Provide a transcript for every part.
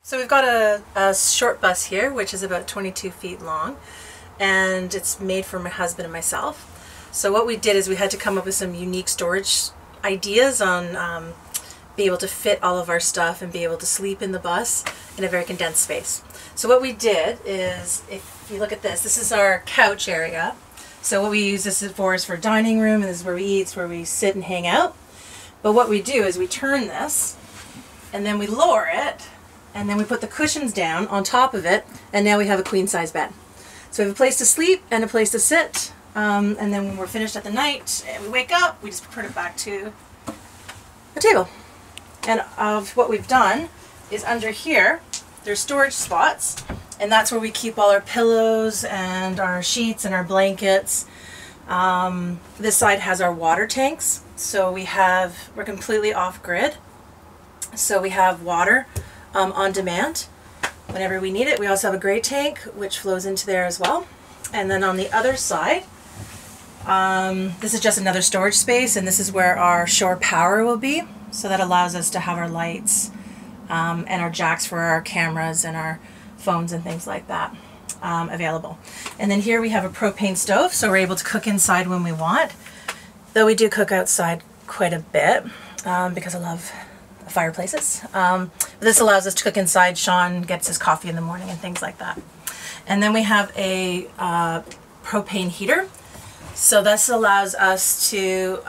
So we've got a short bus here, which is about 22 feet long, and it's made for my husband and myself. So what we did is we had to come up with some unique storage ideas on be able to fit all of our stuff and be able to sleep in the bus in a very condensed space. So what we did is, if you look at this, this is our couch area. So what we use this for is for dining room, and this is where we eat, it's where we sit and hang out. But what we do is we turn this, and then we lower it, and then we put the cushions down on top of it, and now we have a queen size bed. So we have a place to sleep and a place to sit, and then when we're finished at the night and we wake up, we just put it back to the table. And what we've done is under here, there's storage spots, and that's where we keep all our pillows and our sheets and our blankets. This side has our water tanks, so we're completely off grid. So we have water on demand whenever we need it. We also have a gray tank which flows into there as well. And then on the other side, this is just another storage space, and this is where our shore power will be. So that allows us to have our lights and our jacks for our cameras and our phones and things like that available. And then here we have a propane stove, so we're able to cook inside when we want. Though we do cook outside quite a bit because I love fireplaces. But this allows us to cook inside. Sean gets his coffee in the morning and things like that. And then we have a propane heater. So this allows us to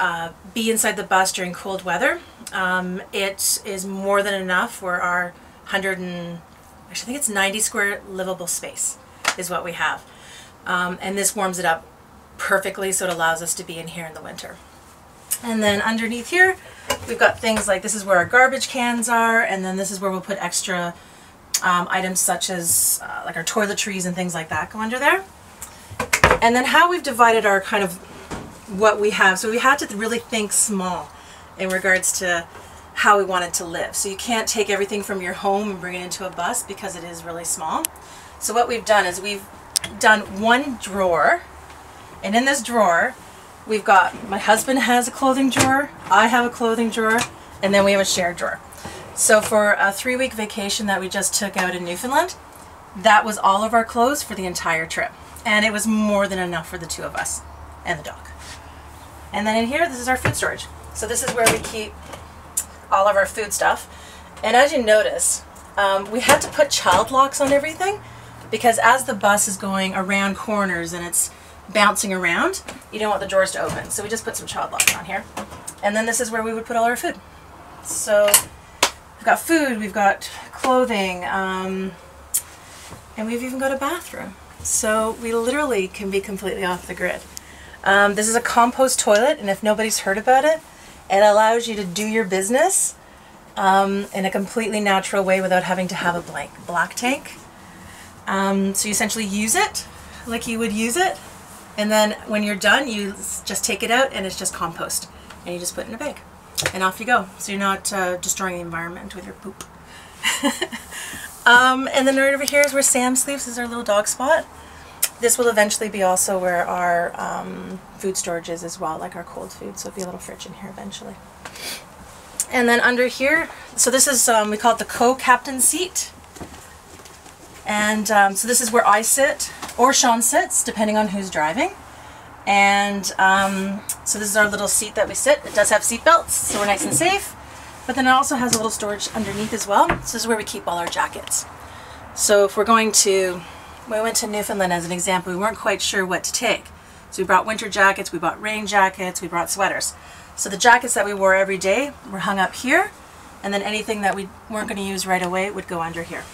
be inside the bus during cold weather. It is more than enough for our actually I think it's 90 square livable space is what we have. And this warms it up perfectly, so it allows us to be in here in the winter. And then underneath here, we've got things like, this is where our garbage cans are, and then this is where we'll put extra items such as like our toiletries and things like that go under there. And then how we've divided our kind of what we have. So we had to really think small in regards to how we wanted to live. So you can't take everything from your home and bring it into a bus because it is really small. So what we've done is we've done one drawer, and in this drawer we've got, my husband has a clothing drawer, I have a clothing drawer, and then we have a shared drawer. So for a 3-week vacation that we just took out in Newfoundland, that was all of our clothes for the entire trip. And it was more than enough for the two of us and the dog. And then in here, this is our food storage. So this is where we keep all of our food stuff. And as you notice, we had to put child locks on everything because as the bus is going around corners and it's bouncing around, you don't want the drawers to open. So we just put some child locks on here. And then this is where we would put all our food. So we've got food, we've got clothing, and we've even got a bathroom. So we literally can be completely off the grid. This is a compost toilet, and if nobody's heard about it, it allows you to do your business in a completely natural way without having to have a black tank. So you essentially use it like you would use it, and then when you're done, you just take it out and it's just compost, and you just put it in a bag, and off you go. So you're not destroying the environment with your poop. And then right over here is where Sam sleeps. This is our little dog spot. This will eventually be also where our food storage is as well, like our cold food. So it'll be a little fridge in here eventually. And then under here, so this is, we call it the co-captain seat. And so this is where I sit, or Sean sits, depending on who's driving. And so this is our little seat that we sit. It does have seat belts, so we're nice and safe. But then it also has a little storage underneath as well. So this is where we keep all our jackets. So if we're going to, when we went to Newfoundland as an example, we weren't quite sure what to take. So we brought winter jackets, we brought rain jackets, we brought sweaters. So the jackets that we wore every day were hung up here, and then anything that we weren't going to use right away would go under here.